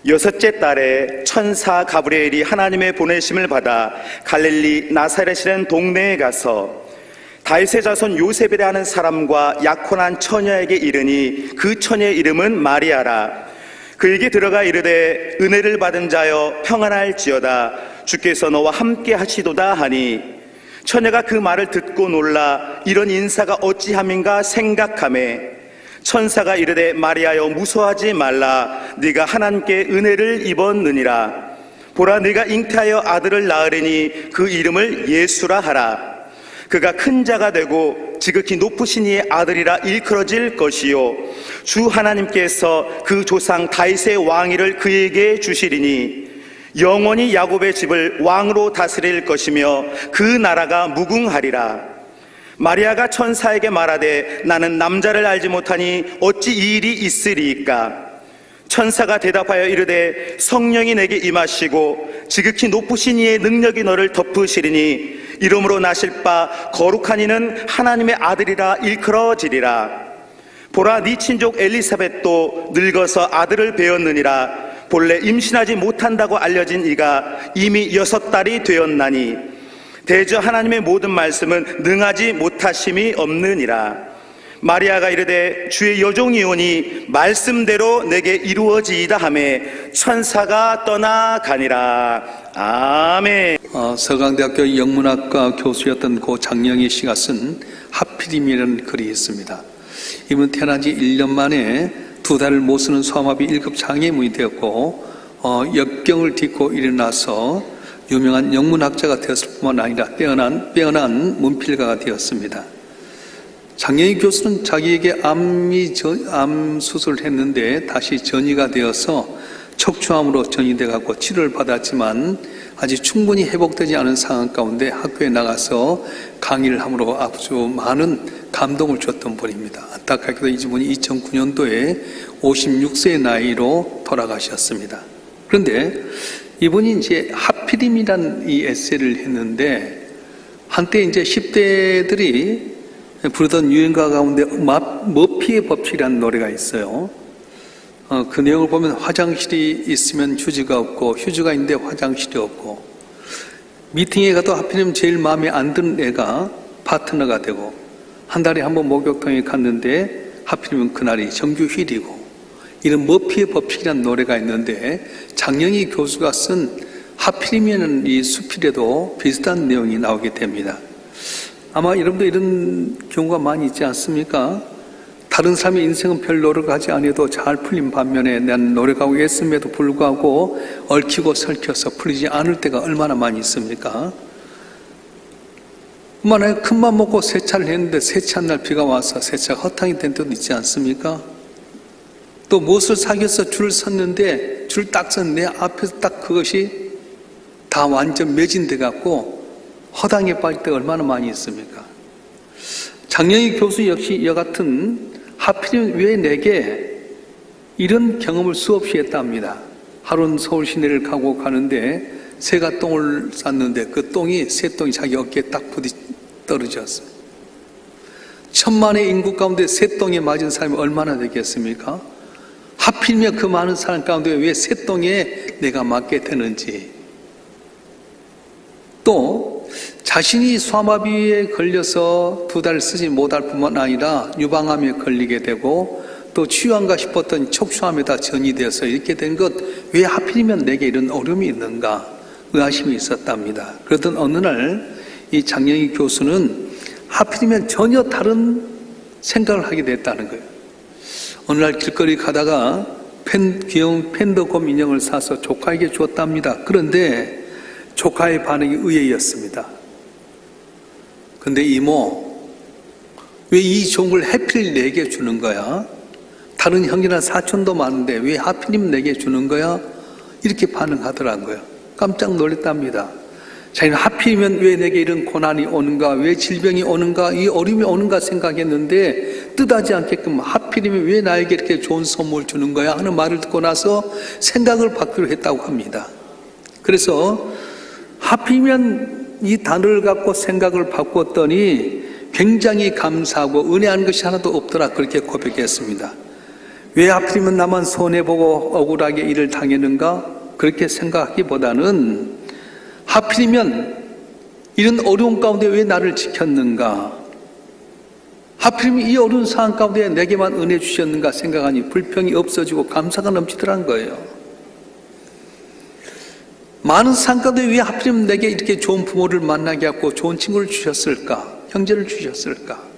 여섯째 달에 천사 가브리엘이 하나님의 보내심을 받아 갈릴리 나사렛이라는 동네에 가서 다윗의 자손 요셉이라 하는 사람과 약혼한 처녀에게 이르니 그 처녀의 이름은 마리아라. 그에게 들어가 이르되 은혜를 받은 자여 평안할지어다, 주께서 너와 함께 하시도다 하니, 처녀가 그 말을 듣고 놀라 이런 인사가 어찌함인가 생각하매 천사가 이르되 마리아여 무서워하지 말라, 네가 하나님께 은혜를 입었느니라. 보라, 네가 잉태하여 아들을 낳으리니 그 이름을 예수라 하라. 그가 큰 자가 되고 지극히 높으신 이의 아들이라 일컬어질 것이요, 주 하나님께서 그 조상 다윗의 왕위를 그에게 주시리니 영원히 야곱의 집을 왕으로 다스릴 것이며 그 나라가 무궁하리라. 마리아가 천사에게 말하되 나는 남자를 알지 못하니 어찌 이 일이 있으리이까? 천사가 대답하여 이르되 성령이 내게 임하시고 지극히 높으신 이의 능력이 너를 덮으시리니 이름으로 나실 바 거룩한 이는 하나님의 아들이라 일컬어지리라. 보라, 네 친족 엘리사벳도 늙어서 아들을 배었느니라. 본래 임신하지 못한다고 알려진 이가 이미 6달이 되었나니 대저 하나님의 모든 말씀은 능하지 못하심이 없느니라. 마리아가 이르되 주의 여종이오니 말씀대로 내게 이루어지이다 하매 천사가 떠나가니라. 아멘. 서강대학교 영문학과 교수였던 고 장영희 씨가 쓴 하필이라는 글이 있습니다. 이분 태어난 지 1년 만에 2달을 못 쓰는 소아마비 1급 장애물이 되었고 역경을 딛고 일어나서 유명한 영문학자가 되었을 뿐만 아니라 빼어난 문필가가 되었습니다. 장영희 교수는 자기에게 암 수술을 했는데 다시 전이가 되어서 척추암으로 전이되고 치료를 받았지만 아직 충분히 회복되지 않은 상황 가운데 학교에 나가서 강의를 함으로 아주 많은 감동을 줬던 분입니다. 안타깝게도 이분이 2009년도에 56세의 나이로 돌아가셨습니다. 그런데 이분이 이제 하필임이란 이 에세이를 했는데, 한때 이제 10대들이 부르던 유행가 가운데 머피의 법칙이라는 노래가 있어요. 그 내용을 보면 화장실이 있으면 휴지가 없고 휴지가 있는데 화장실이 없고, 미팅에 가도 하필이면 제일 마음에 안 드는 애가 파트너가 되고, 한 달에 한 번 목욕탕에 갔는데 하필이면 그날이 정규 휴일이고, 이런 머피의 법칙이라는 노래가 있는데 장영희 교수가 쓴 하필이면 이 수필에도 비슷한 내용이 나오게 됩니다. 아마 여러분도 이런 경우가 많이 있지 않습니까? 다른 사람의 인생은 별 노력하지 않아도 잘 풀린 반면에 난 노력하고 애씀에도 불구하고 얽히고 설켜서 풀리지 않을 때가 얼마나 많이 있습니까? 그만하여 큰맘 먹고 세차를 했는데 세차한 날 비가 와서 세차가 허탕이 된 때도 있지 않습니까? 또 무엇을 사귀어서 줄을 섰는데 줄 딱 선 내 앞에서 딱 그것이 다 완전 매진돼 갖고 허당에 빠질 때가 얼마나 많이 있습니까? 장영희 교수 역시 이와 같은 하필이면 왜 내게 이런 경험을 수없이 했답니다. 하루는 서울 시내를 가는데 새가 똥을 쌌는데 그 똥이 새똥이 자기 어깨에 딱 부딪 떨어졌어요. 천만의 인구 가운데 새똥에 맞은 사람이 얼마나 되겠습니까? 하필이면 그 많은 사람 가운데 왜 새똥에 내가 맞게 되는지, 또 자신이 소아마비에 걸려서 2달 쓰지 못할 뿐만 아니라 유방암에 걸리게 되고 또 치유한가 싶었던 척추암에다 전이되어서 이렇게 된 것, 왜 하필이면 내게 이런 어려움이 있는가 의아심이 있었답니다. 그러던 어느 날 이 장영희 교수는 하필이면 전혀 다른 생각을 하게 됐다는 거예요. 어느 날 길거리 가다가 귀여운 팬더곰 인형을 사서 조카에게 주었답니다. 그런데 조카의 반응이 의외였습니다. 근데 이모, 왜 이 종을 하필 내게 주는 거야? 다른 형이나 사촌도 많은데 왜 하필이면 내게 주는 거야? 이렇게 반응하더라고요. 깜짝 놀랐답니다. 자기는 하필이면 왜 내게 이런 고난이 오는가, 왜 질병이 오는가, 이 어려움이 오는가 생각했는데 뜻하지 않게끔 하필이면 왜 나에게 이렇게 좋은 선물 주는 거야 하는 말을 듣고 나서 생각을 바꾸기로 했다고 합니다. 그래서 하필이면 이 단어를 갖고 생각을 바꿨더니 굉장히 감사하고 은혜한 것이 하나도 없더라, 그렇게 고백했습니다. 왜 하필이면 나만 손해보고 억울하게 일을 당했는가? 그렇게 생각하기보다는 하필이면 이런 어려운 가운데 왜 나를 지켰는가? 하필이면 이 어려운 상황 가운데 내게만 은혜 주셨는가 생각하니 불평이 없어지고 감사가 넘치더란 거예요. 많은 상황 가운데 왜 하필이면 내게 이렇게 좋은 부모를 만나게 하고 좋은 친구를 주셨을까? 형제를 주셨을까?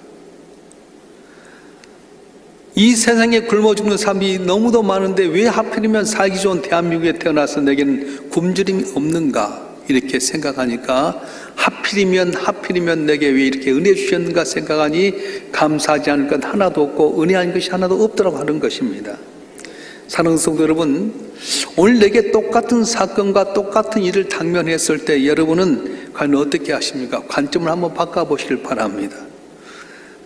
이 세상에 굶어 죽는 사람이 너무도 많은데 왜 하필이면 살기 좋은 대한민국에 태어나서 내게는 굶주림이 없는가? 이렇게 생각하니까 하필이면 내게 왜 이렇게 은혜 주셨는가 생각하니 감사하지 않을 것 하나도 없고 은혜한 것이 하나도 없더라고 하는 것입니다. 사랑하는 성도 여러분, 오늘 내게 똑같은 사건과 똑같은 일을 당면했을 때 여러분은 과연 어떻게 하십니까? 관점을 한번 바꿔보시길 바랍니다.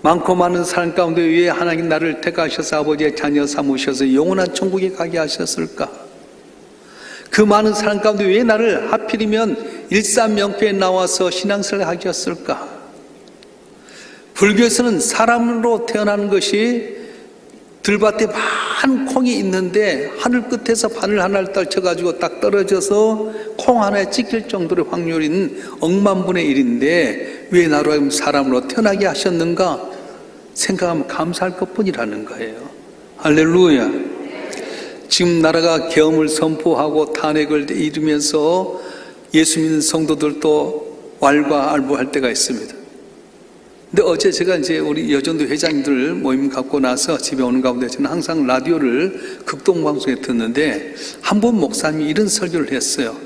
많고 많은 사람 가운데 왜 하나님 나를 택하셔서 아버지의 자녀 삼으셔서 영원한 천국에 가게 하셨을까? 그 많은 사람 가운데 왜 나를 하필이면 일삼명패에 나와서 신앙생활을 하게 하셨을까? 불교에서는 사람으로 태어나는 것이 들밭에 많은 콩이 있는데 하늘 끝에서 바늘 하나를 떨쳐가지고 딱 떨어져서 콩 하나에 찍힐 정도의 확률이 있는 억만분의 1인데 왜 나로 하여금 사람으로 태어나게 하셨는가 생각하면 감사할 것뿐이라는 거예요. 할렐루야. 지금 나라가 계엄을 선포하고 탄핵을 이루면서 예수 믿는 성도들도 왈가왈부할 때가 있습니다. 근데 어제 제가 이제 우리 여전도 회장님들 모임 갖고 나서 집에 오는 가운데 저는 항상 라디오를 극동방송에 듣는데 한 분 목사님이 이런 설교를 했어요.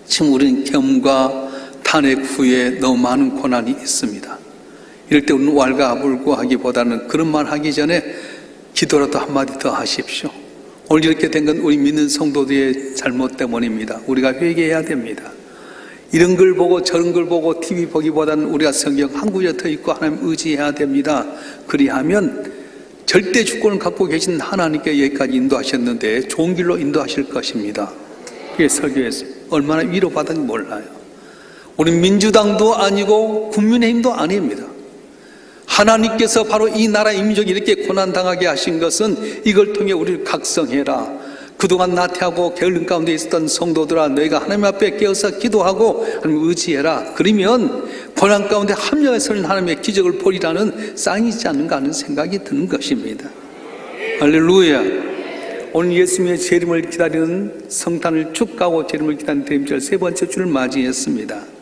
지금 우리는 계엄과 탄핵 후에 너무 많은 고난이 있습니다. 이럴 때 우리는 왈가불구하기보다는 그런 말 하기 전에 기도라도 한마디 더 하십시오. 오늘 이렇게 된 건 우리 믿는 성도들의 잘못 때문입니다. 우리가 회개해야 됩니다. 이런 걸 보고 저런 걸 보고 TV 보기보다는 우리가 성경 한 구절 더 읽고 하나님 의지해야 됩니다. 그리하면 절대 주권을 갖고 계신 하나님께 여기까지 인도하셨는데 좋은 길로 인도하실 것입니다. 그게 설교에서 얼마나 위로받은지 몰라요. 우리 민주당도 아니고 국민의힘도 아닙니다. 하나님께서 바로 이 나라 민족이 이렇게 고난당하게 하신 것은 이걸 통해 우리를 각성해라. 그동안 나태하고 게을른 가운데 있었던 성도들아, 너희가 하나님 앞에 깨어서 기도하고 하나님 의지해라. 그러면 고난 가운데 합력해서는 하나님의 기적을 보리라는 사인이지 않는가 하는 생각이 드는 것입니다. 할렐루야. 오늘 예수님의 재림을 기다리는 성탄을 축하하고 재림을 기다리는 대림절 세 번째 주를 맞이했습니다.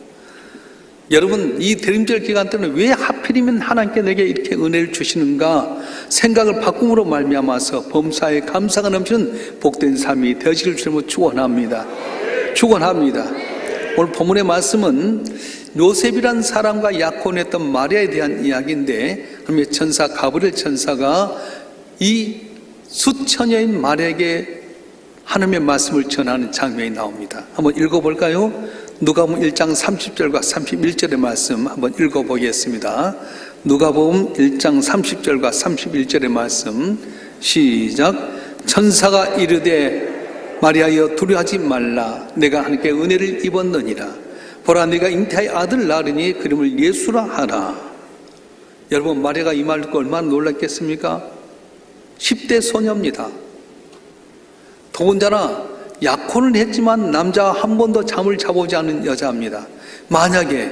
여러분, 이 대림절 기간 때는 왜 하필이면 하나님께 내게 이렇게 은혜를 주시는가 생각을 바꿈으로 말미암아서 범사에 감사가 넘치는 복된 삶이 되어지길 주님으로 축원합니다. 축원합니다. 오늘 본문의 말씀은 요셉이란 사람과 약혼했던 마리아에 대한 이야기인데 하나님의 천사 가브리엘 천사가 이 수처녀인 마리아에게 하나님의 말씀을 전하는 장면이 나옵니다. 한번 읽어볼까요? 누가복음 1장 30절과 31절의 말씀 한번 읽어보겠습니다. 누가복음 1장 30절과 31절의 말씀 시작. 천사가 이르되 마리아여 두려워하지 말라. 내가 하나님께 은혜를 입었느니라. 보라 네가 잉태하여 아들 낳으리니 그 이름을 예수라 하라. 여러분, 마리아가 이 말 듣고 얼마나 놀랐겠습니까? 10대 소녀입니다. 더군다나 약혼을 했지만 남자와 한 번도 잠을 자보지 않은 여자입니다. 만약에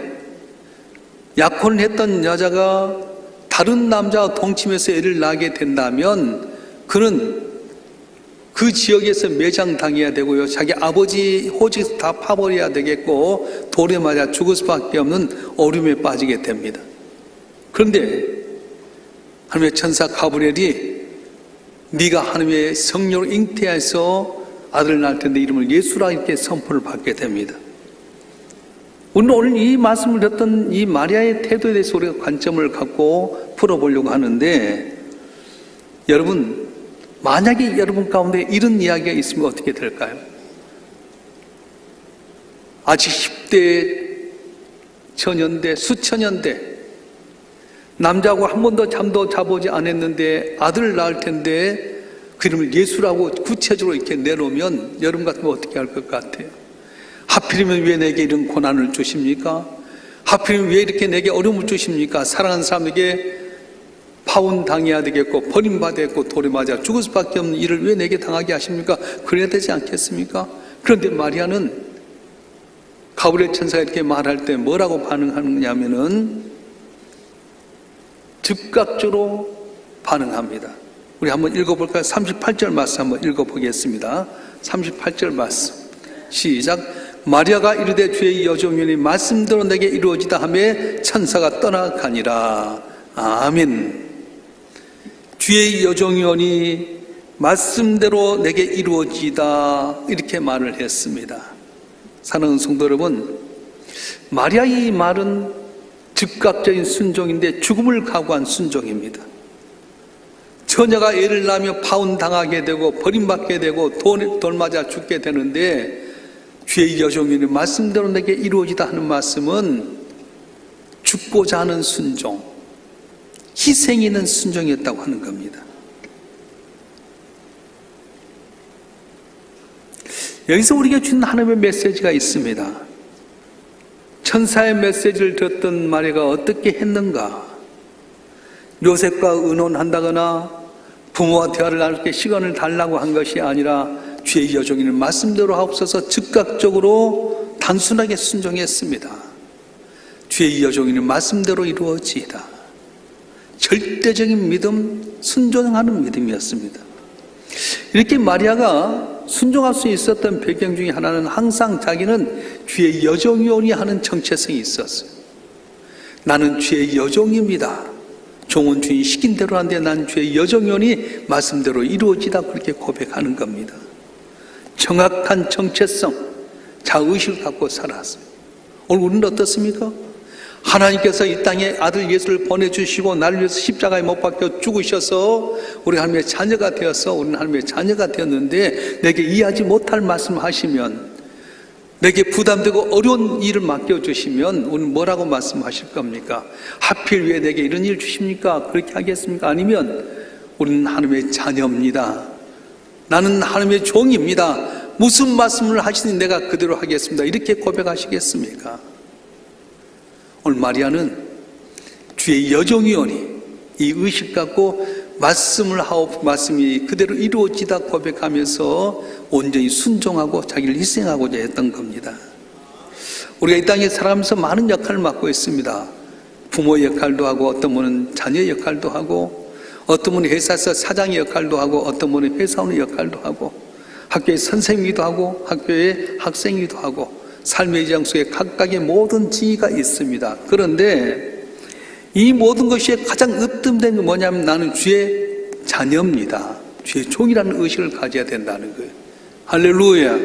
약혼을 했던 여자가 다른 남자와 동침해서 애를 낳게 된다면 그는 그 지역에서 매장당해야 되고요, 자기 아버지 호적에서 다 파버려야 되겠고 돌에 맞아 죽을 수밖에 없는 어려움에 빠지게 됩니다. 그런데 하나님의 천사 가브리엘이 네가 하나님의 성령으로 잉태해서 아들을 낳을 텐데 이름을 예수라 이렇게 선포를 받게 됩니다. 우리는 오늘 이 말씀을 듣던 이 마리아의 태도에 대해서 우리가 관점을 갖고 풀어보려고 하는데, 여러분, 만약에 여러분 가운데 이런 이야기가 있으면 어떻게 될까요? 아직 10대 처녀인데, 수처녀인데 남자하고 한 번도 잠도 자보지 않았는데 아들을 낳을 텐데 그 이름을 예수라고 구체적으로 이렇게 내놓으면 여러분 같으면 어떻게 할 것 같아요? 하필이면 왜 내게 이런 고난을 주십니까? 하필이면 왜 이렇게 내게 어려움을 주십니까? 사랑하는 사람에게 파혼당해야 되겠고 버림받았고 돌에 맞아 죽을 수밖에 없는 일을 왜 내게 당하게 하십니까? 그래야 되지 않겠습니까? 그런데 마리아는 가브리엘 천사가 이렇게 말할 때 뭐라고 반응하느냐면은 즉각적으로 반응합니다. 우리 한번 읽어볼까요? 38절 말씀 한번 읽어보겠습니다. 38절 말씀 시작. 마리아가 이르되 주의 여종이니 말씀대로 내게 이루어지다 하매 천사가 떠나가니라. 아멘. 주의 여종이오니 말씀대로 내게 이루어지다, 이렇게 말을 했습니다. 사랑하는 성도 여러분, 마리아의 이 말은 즉각적인 순종인데 죽음을 각오한 순종입니다. 처녀가 애를 낳으며 파혼당하게 되고 버림받게 되고 돌 맞아 죽게 되는데 주의 여종이니 말씀대로 내게 이루어지다 하는 말씀은 죽고자 하는 순종, 희생이 있는 순종이었다고 하는 겁니다. 여기서 우리에게 준 하나님의 메시지가 있습니다. 천사의 메시지를 듣던 마리아가 어떻게 했는가? 요셉과 의논한다거나 부모와 대화를 나눌 시간을 달라고 한 것이 아니라 주의 여종이는 말씀대로 하옵소서 즉각적으로 단순하게 순종했습니다. 주의 여종이는 말씀대로 이루어지이다. 절대적인 믿음, 순종하는 믿음이었습니다. 이렇게 마리아가 순종할 수 있었던 배경 중에 하나는 항상 자기는 주의 여종이오니 하는 정체성이 있었어요. 나는 주의 여종입니다. 종은 주인 시킨 대로 하는데 난 주의 여종이오니 말씀대로 이루어지다, 그렇게 고백하는 겁니다. 정확한 정체성, 자의식을 갖고 살았어요. 오늘 우리는 어떻습니까? 하나님께서 이 땅에 아들 예수를 보내주시고 나를 위해서 십자가에 못 박혀 죽으셔서 우리 하나님의 자녀가 되어서 우리는 하나님의 자녀가 되었는데 내게 이해하지 못할 말씀을 하시면, 내게 부담되고 어려운 일을 맡겨주시면 우리는 뭐라고 말씀하실 겁니까? 하필 왜 내게 이런 일을 주십니까? 그렇게 하겠습니까? 아니면 우리는 하나님의 자녀입니다. 나는 하나님의 종입니다. 무슨 말씀을 하시니 내가 그대로 하겠습니다. 이렇게 고백하시겠습니까? 오늘 마리아는 주의 여종이오니 이 의식 갖고 말씀을 하고 말씀이 그대로 이루어지다 고백하면서 온전히 순종하고 자기를 희생하고자 했던 겁니다. 우리가 이 땅에 살아가면서 많은 역할을 맡고 있습니다. 부모의 역할도 하고, 어떤 분은 자녀의 역할도 하고, 어떤 분은 회사에서 사장의 역할도 하고, 어떤 분은 회사원의 역할도 하고, 학교의 선생님이기도 하고, 학교의 학생이기도 하고, 삶의 장소에 각각의 모든 지위가 있습니다. 그런데 이 모든 것이 가장 으뜸된 게 뭐냐면 나는 주의 자녀입니다. 주의 종이라는 의식을 가져야 된다는 거예요. 할렐루야.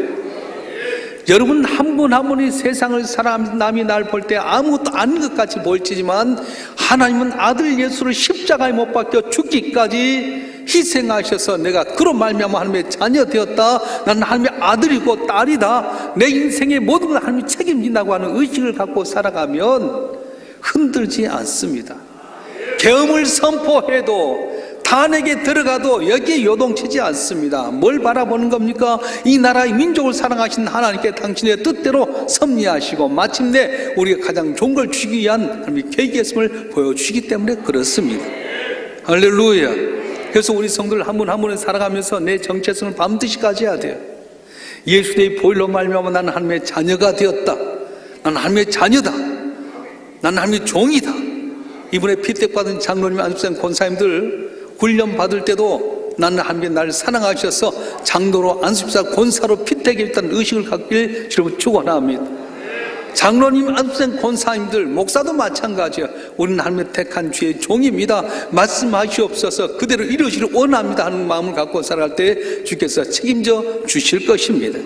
여러분 한 분 한 분이 세상을 살아가면서 남이 날 볼 때 아무것도 아닌 것 같이 보일지만 하나님은 아들 예수를 십자가에 못 박혀 죽기까지 희생하셔서 내가 그로 말미암아 하나님의 자녀 되었다, 나는 하나님의 아들이고 딸이다, 내 인생의 모든 걸 하나님이 책임진다고 하는 의식을 갖고 살아가면 흔들지 않습니다. 계엄을 선포해도 탄핵에 들어가도 여기에 요동치지 않습니다. 뭘 바라보는 겁니까? 이 나라의 민족을 사랑하신 하나님께 당신의 뜻대로 섭리하시고 마침내 우리가 가장 좋은 걸 주기 위한 하나님의 계획이었음을 보여주시기 때문에 그렇습니다. 할렐루야. 그래서 우리 성도들 한 분 한 분을 살아가면서 내 정체성을 반드시 가져야 돼요. 예수의 보혈로 말미암아 나는 하나님의 자녀가 되었다, 나는 하나님의 자녀다, 나는 하나님의 종이다. 이번에 피택받은 장로님, 안수생 권사님들 훈련 받을 때도 나는 하나님께 나를 사랑하셔서 장로로, 안수사, 권사로 피택했다는 의식을 갖길 주로 축원합니다. 장로님, 안수생, 권사님들, 목사도 마찬가지예요. 우리는 하나님의 택한 주의 종입니다. 말씀하시옵소서 그대로 이루시기를 원합니다 하는 마음을 갖고 살아갈 때 주께서 책임져 주실 것입니다.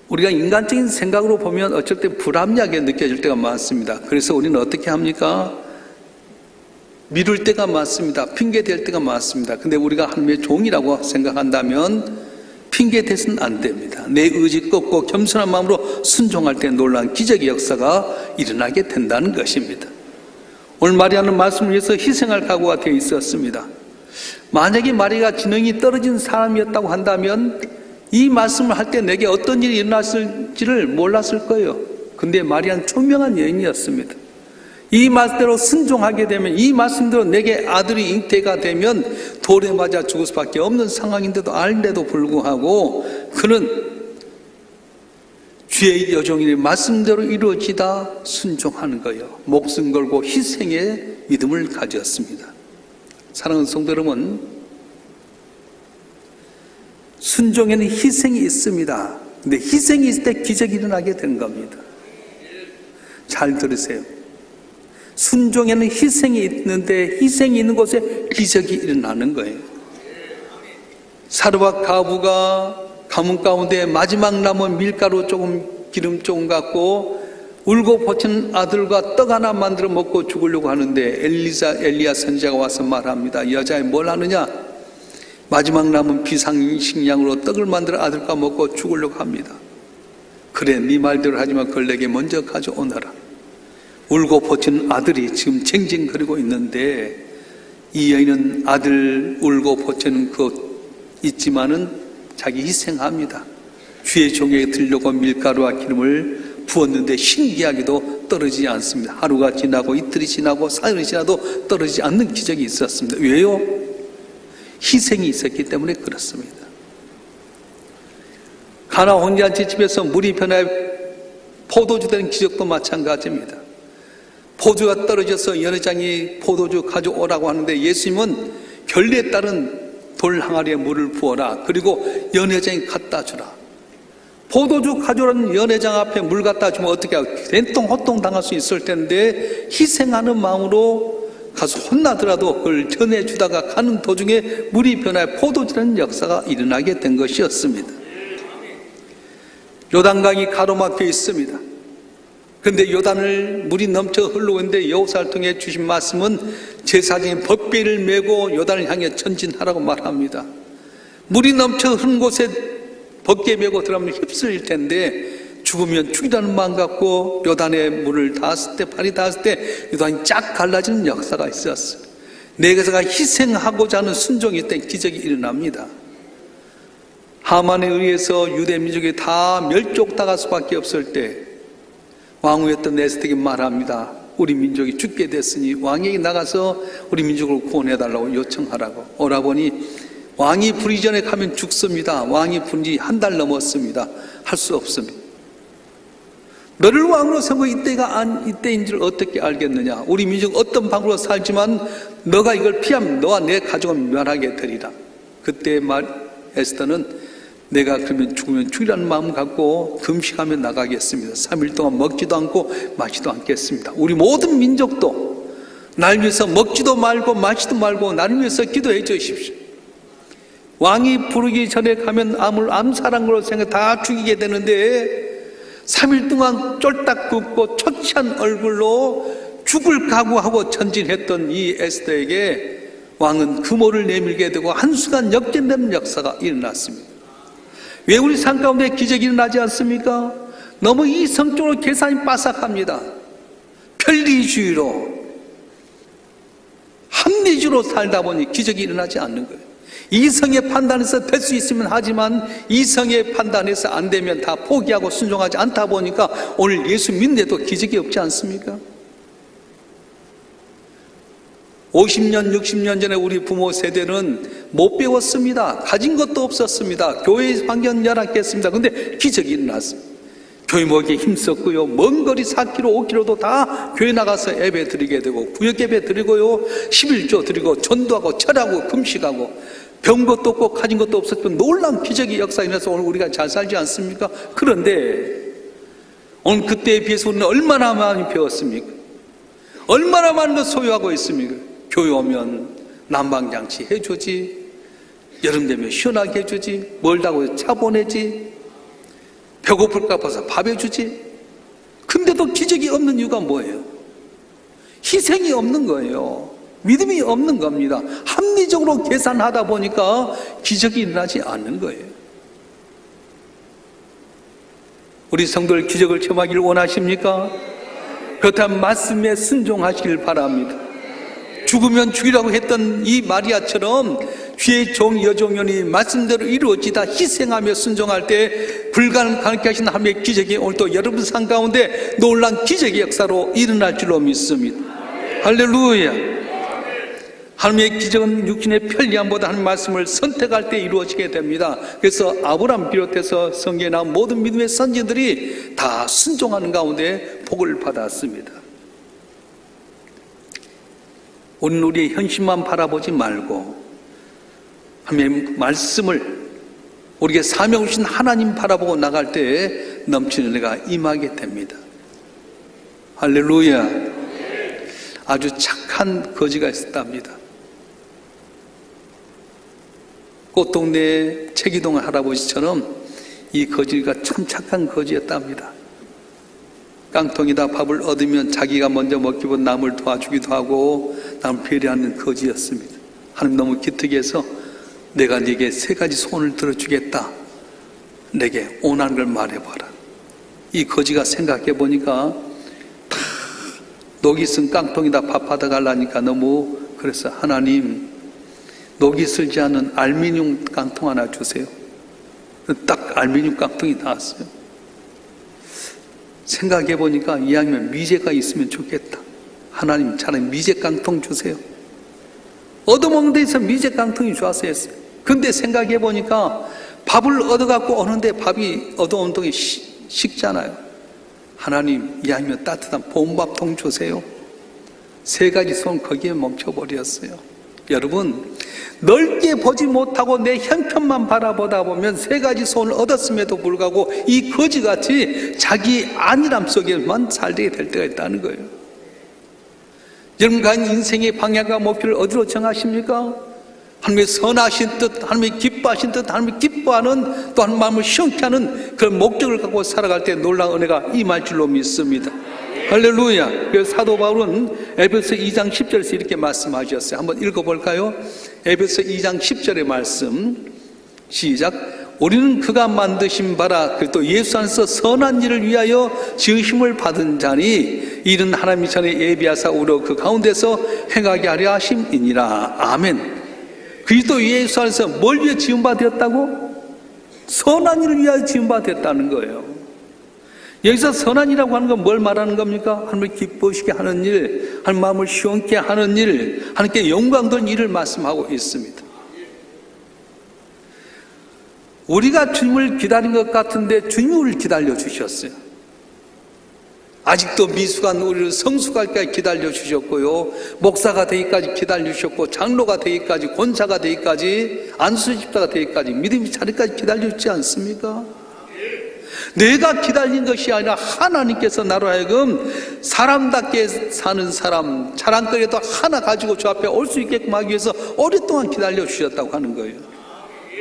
우리가 인간적인 생각으로 보면 어쩔 때 불합리하게 느껴질 때가 많습니다. 그래서 우리는 어떻게 합니까? 미룰 때가 많습니다. 핑계 댈 때가 많습니다. 근데 우리가 하나님의 종이라고 생각한다면 핑계 대서는 안 됩니다. 내 의지 꺾고 겸손한 마음으로 순종할 때 놀라운 기적의 역사가 일어나게 된다는 것입니다. 오늘 마리아는 말씀을 위해서 희생할 각오가 되어 있었습니다. 만약에 마리아가 지능이 떨어진 사람이었다고 한다면 이 말씀을 할 때 내게 어떤 일이 일어났을지를 몰랐을 거예요. 근데 마리아는 총명한 여인이었습니다. 이 말씀대로 순종하게 되면, 이 말씀대로 내게 아들이 잉태가 되면 돌에 맞아 죽을 수밖에 없는 상황인데도 알는데도 불구하고 그는 주의 여종의 말씀대로 이루어지다 순종하는 거예요. 목숨 걸고 희생의 믿음을 가졌습니다. 사랑하는 성도 여러분, 순종에는 희생이 있습니다. 근데 희생이 있을 때 기적이 일어나게 되는 겁니다. 잘 들으세요. 순종에는 희생이 있는데 희생이 있는 곳에 기적이 일어나는 거예요. 사르와 가부가 가문 가운데 마지막 남은 밀가루 조금, 기름 조금 갖고 울고 버티는 아들과 떡 하나 만들어 먹고 죽으려고 하는데 엘리야 선지자가 와서 말합니다. 여자애 뭘 하느냐? 마지막 남은 비상식량으로 떡을 만들어 아들과 먹고 죽으려고 합니다. 그래, 네 말대로 하지만 그걸 내게 먼저 가져오너라. 울고 버티는 아들이 지금 쟁쟁거리고 있는데 이 여인은 아들 울고 버티는 것 있지만은 자기 희생합니다. 주의 종에게 드리려고 밀가루와 기름을 부었는데 신기하게도 떨어지지 않습니다. 하루가 지나고 이틀이 지나고 사흘이 지나도 떨어지지 않는 기적이 있었습니다. 왜요? 희생이 있었기 때문에 그렇습니다. 가나 혼잔치 집에서 물이 변해 포도주 되는 기적도 마찬가지입니다. 포도주가 떨어져서 연회장이 포도주 가져오라고 하는데 예수님은 결례에 따른 돌 항아리에 물을 부어라. 그리고 연회장에 갖다 주라. 포도주 가져오라는 연회장 앞에 물 갖다 주면 어떻게 하고 된통 호통 당할 수 있을 텐데 희생하는 마음으로 가서 혼나더라도 그걸 전해주다가 가는 도중에 물이 변해 포도주라는 역사가 일어나게 된 것이었습니다. 요단강이 가로막혀 있습니다. 그런데 요단을 물이 넘쳐 흘러오고 있는데 여호사를 통해 주신 말씀은 제사장이 법궤를 메고 요단을 향해 전진하라고 말합니다. 물이 넘쳐 흐른 곳에 법궤 메고 들어가면 휩쓸릴 텐데 죽으면 죽이라는 마음 갖고 요단에 물을 닿았을 때, 발이 닿았을 때 요단이 쫙 갈라지는 역사가 있었어요. 내게서가 희생하고자 하는 순종일 때 기적이 일어납니다. 하만에 의해서 유대 민족이 다 멸족당할 수밖에 없을 때 왕후였던 에스더에게 말합니다. 우리 민족이 죽게 됐으니 왕에게 나가서 우리 민족을 구원해달라고 요청하라고. 오라보니 왕이 부르기 전에 가면 죽습니다. 왕이 부른 지 한 달 넘었습니다. 할 수 없습니다. 너를 왕으로 세우고 이때인 줄 어떻게 알겠느냐? 우리 민족 어떤 방법으로 살지만 너가 이걸 피하면 너와 내 가족은 멸하게 되리라. 그때 에스더는 내가 그러면 죽으면 죽이라는 마음 갖고 금식하며 나가겠습니다. 3일 동안 먹지도 않고 마시지도 않겠습니다. 우리 모든 민족도 날 위해서 먹지도 말고 마시지도 말고 나를 위해서 기도해 주십시오. 왕이 부르기 전에 가면 암살한 걸로 생각 다 죽이게 되는데 3일 동안 쫄딱 굽고 초췌한 얼굴로 죽을 각오하고 전진했던 이 에스더에게 왕은 금오를 내밀게 되고 한순간 역전되는 역사가 일어났습니다. 왜 우리 삶 가운데 기적이 일어나지 않습니까? 너무 이성적으로 계산이 빠삭합니다. 편리주의로 합리주의로 살다 보니 기적이 일어나지 않는 거예요. 이성의 판단에서 될 수 있으면 하지만 이성의 판단에서 안 되면 다 포기하고 순종하지 않다 보니까 오늘 예수 믿는데도 기적이 없지 않습니까? 50년, 60년 전에 우리 부모 세대는 못 배웠습니다. 가진 것도 없었습니다. 교회 환경 열악했습니다. 근데 기적이 일어났습니다. 교회 먹기에 힘썼고요. 먼 거리 4km, 5km도 다 교회 나가서 예배 드리게 되고 구역 예배 드리고요. 11조 드리고 전도하고 철하고 금식하고 배운 것도 없고 가진 것도 없었지만 놀라운 기적이 역사에 일어나서 오늘 우리가 잘 살지 않습니까? 그런데 오늘 그때에 비해서 우리는 얼마나 많이 배웠습니까? 얼마나 많은 걸 소유하고 있습니까? 교회 오면 난방장치 해주지, 여름 되면 시원하게 해주지, 멀다고 해서 차 보내지, 배고플까 봐서 밥 해주지. 근데도 기적이 없는 이유가 뭐예요? 희생이 없는 거예요. 믿음이 없는 겁니다. 합리적으로 계산하다 보니까 기적이 일어나지 않는 거예요. 우리 성도들 기적을 체험하기를 원하십니까? 그렇다면 말씀에 순종하시길 바랍니다. 죽으면 죽이라고 했던 이 마리아처럼 주의 종 여종연이 말씀대로 이루어지다 희생하며 순종할 때 불가능하게 하신 하나님의 기적이 오늘도 여러분 삶 가운데 놀란 기적의 역사로 일어날 줄로 믿습니다. 할렐루야. 하나님의 기적은 육신의 편리함보다 하나님의 말씀을 선택할 때 이루어지게 됩니다. 그래서 아브라함 비롯해서 성경에 나온 모든 믿음의 선지들이 다 순종하는 가운데 복을 받았습니다. 우리는 우리의 현실만 바라보지 말고 하나님의 말씀을 우리에게 사명을 주신 하나님 바라보고 나갈 때 넘치는 은혜가 임하게 됩니다. 할렐루야. 아주 착한 거지가 있었답니다. 꽃동네 최기동 할아버지처럼 이 거지가 참 착한 거지였답니다. 깡통에다 밥을 얻으면 자기가 먼저 먹기보다 남을 도와주기도 하고 남을 배려하는 거지였습니다. 하나님 너무 기특해서 내가 네게 3가지 소원을 들어주겠다. 내게 원하는 걸 말해봐라. 이 거지가 생각해 보니까 다 녹이 쓴 깡통에다 밥 받아가려니까 너무 그래서 하나님 녹이 슬지 않은 알루미늄 깡통 하나 주세요. 딱 알루미늄 깡통이 나왔어요. 생각해 보니까 이왕이면 미제가 있으면 좋겠다. 하나님 차라리 미제 깡통 주세요. 얻어먹는 데서 미제 깡통이 좋아서 했어요. 근데 생각해 보니까 밥을 얻어갖고 오는데 밥이 얻어온 동안 식잖아요. 하나님 이왕이면 따뜻한 봄밥통 주세요. 3가지 손 거기에 멈춰버렸어요. 여러분 넓게 보지 못하고 내 형편만 바라보다 보면 3가지 손을 얻었음에도 불구하고 이 거지같이 자기 안일함 속에만 살게 될 때가 있다는 거예요. 여러분 과연 인생의 방향과 목표를 어디로 정하십니까? 하나님의 선하신 뜻, 하나님의 기뻐하신 뜻, 하나님의 기뻐하는 또 하나님 마음을 시원케 하는 그런 목적을 갖고 살아갈 때 놀라운 은혜가 임할 줄로 믿습니다. 할렐루야. 그래서 사도 바울은 에베소 2장 10절에서 이렇게 말씀하셨어요. 한번 읽어볼까요? 에베소 2장 10절의 말씀 시작. 우리는 그가 만드신 바라 또 예수 안에서 선한 일을 위하여 지으심을 받은 자니 이는 하나님이 전에 예비하사 우리로 그 가운데서 행하게 하려 하심이니라. 아멘. 그리스도 예수 안에서 뭘 위해 지음바 되었다고? 선한 일을 위하여 지음바 되었다는 거예요. 여기서 선한이라고 하는 건 뭘 말하는 겁니까? 하나님을 기쁘시게 하는 일, 하나님 마음을 시원케 하는 일, 하나님께 영광 돌리는 일을 말씀하고 있습니다. 우리가 주님을 기다린 것 같은데 주님이 우리를 기다려 주셨어요. 아직도 미숙한 우리를 성숙할까지 기다려 주셨고요, 목사가 되기까지 기다려 주셨고, 장로가 되기까지, 권사가 되기까지, 안수집사가 되기까지, 믿음이 자리까지 기다려 주지 않습니까? 내가 기다린 것이 아니라 하나님께서 나로 하여금 사람답게 사는 사람, 자랑거리도 하나 가지고 주 앞에 올 수 있게끔 하기 위해서 오랫동안 기다려 주셨다고 하는 거예요.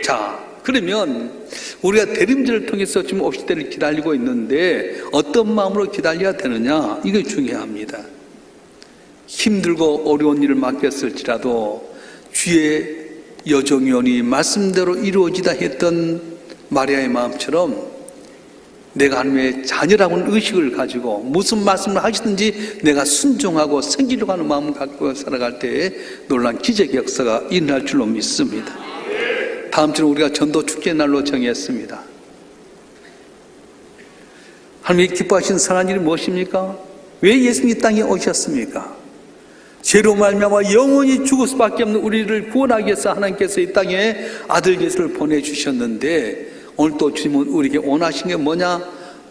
자, 그러면 우리가 대림절을 통해서 지금 오실 때를 기다리고 있는데 어떤 마음으로 기다려야 되느냐, 이게 중요합니다. 힘들고 어려운 일을 맡겼을지라도 주의 여종연이 말씀대로 이루어지다 했던 마리아의 마음처럼 내가 하나님의 자녀라고는 의식을 가지고 무슨 말씀을 하시든지 내가 순종하고 섬기려고 하는 마음을 갖고 살아갈 때 놀라운 기적의 역사가 일어날 줄로 믿습니다. 다음 주는 우리가 전도 축제 날로 정했습니다. 하나님이 기뻐하신 선한 일이 무엇입니까? 왜 예수님이 이 땅에 오셨습니까? 죄로 말미암아 영원히 죽을 수밖에 없는 우리를 구원하기 위해서 하나님께서 이 땅에 아들 예수를 보내주셨는데, 오늘 또 주님은 우리에게 원하신 게 뭐냐?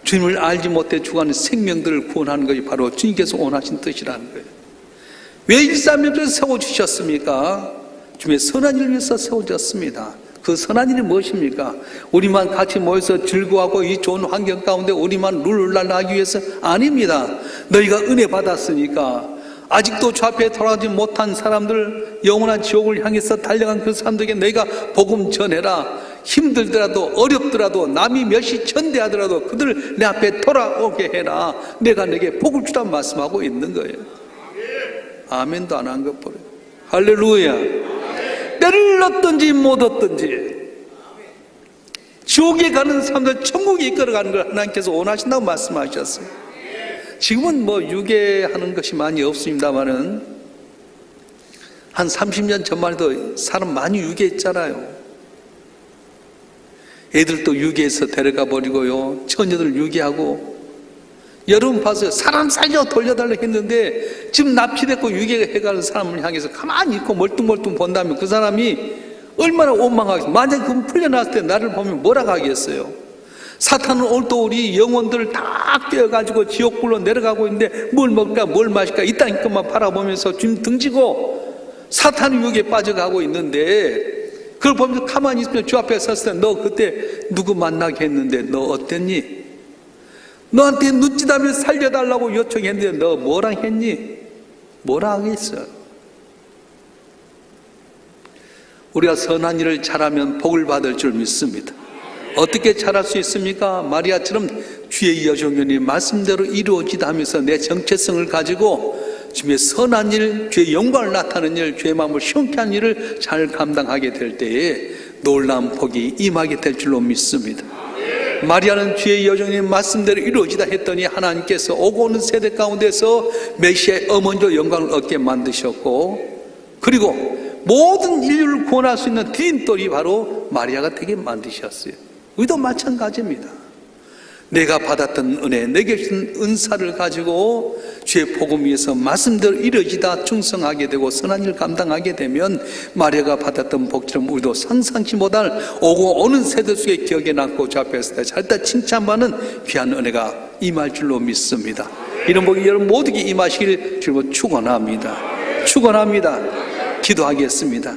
주님을 알지 못해 죽어가는 생명들을 구원하는 것이 바로 주님께서 원하신 뜻이라는 거예요. 왜 일사명절을 세워주셨습니까? 주님의 선한 일을 위해서 세워졌습니다. 그 선한 일이 무엇입니까? 우리만 같이 모여서 즐거워하고 이 좋은 환경 가운데 우리만 룰랄라 하기 위해서 아닙니다. 너희가 은혜 받았으니까 아직도 주 앞에 돌아가지 못한 사람들, 영원한 지옥을 향해서 달려간 그 사람들에게 너희가 복음 전해라. 힘들더라도 어렵더라도 남이 몇이 천대하더라도 그들 내 앞에 돌아오게 해라. 내가 내게 복을 주라 말씀하고 있는 거예요. 아멘도 안 한 것 보래. 할렐루야. 때를 얻든지 못 얻든지 지옥에 가는 사람들 천국에 이끌어가는 걸 하나님께서 원하신다고 말씀하셨어요. 지금은 뭐 유괴하는 것이 많이 없습니다만은 한 30년 전만 해도 사람 많이 유괴했잖아요. 애들도 유괴해서 데려가 버리고요. 처녀들 유괴하고. 여러분 봤어요. 사람 살려 돌려달라고 했는데 지금 납치됐고 유괴해가는 사람을 향해서 가만히 있고 멀뚱멀뚱 본다면 그 사람이 얼마나 원망하겠어요. 만약에 그분 풀려났을 때 나를 보면 뭐라고 하겠어요. 사탄은 오늘 또 우리 영혼들을 다 깨어가지고 지옥불로 내려가고 있는데 뭘 먹을까 뭘 마실까 이 땅 것만 바라보면서 좀 등지고 사탄의 유혹에 빠져가고 있는데 그걸 보면서 가만히 있으면 주 앞에 섰을 때 너 그때 누구 만나게 했는데 너 어땠니? 너한테 눈짓하며 살려달라고 요청했는데 너 뭐랑 했니? 뭐라 하겠어요? 우리가 선한 일을 잘하면 복을 받을 줄 믿습니다. 어떻게 잘할 수 있습니까? 마리아처럼 주의 여종연이 말씀대로 이루어지다 하면서 내 정체성을 가지고 주의 선한 일, 주의 영광을 나타내는 일, 주의 마음을 시원케 하는 일을 잘 감당하게 될 때에 놀라운 복이 임하게 될 줄로 믿습니다. 마리아는 주의 여종의 말씀대로 이루어지다 했더니 하나님께서 오고 오는 세대 가운데서 메시아의 어머니로 영광을 얻게 만드셨고 그리고 모든 인류를 구원할 수 있는 디딤돌이 바로 마리아가 되게 만드셨어요. 우리도 마찬가지입니다. 내가 받았던 은혜, 내게 주신 은사를 가지고 주의 복음 위에서 말씀대로 이루어지다 충성하게 되고 선한 일을 감당하게 되면 마리아가 받았던 복처럼 우리도 상상치 못할 오고 오는 세대 속에 기억에 남고 주 앞에서 잘다 칭찬받는 귀한 은혜가 임할 줄로 믿습니다. 이런 복이 여러분 모두에게 임하시길 주로 축원합니다. 축원합니다. 기도하겠습니다.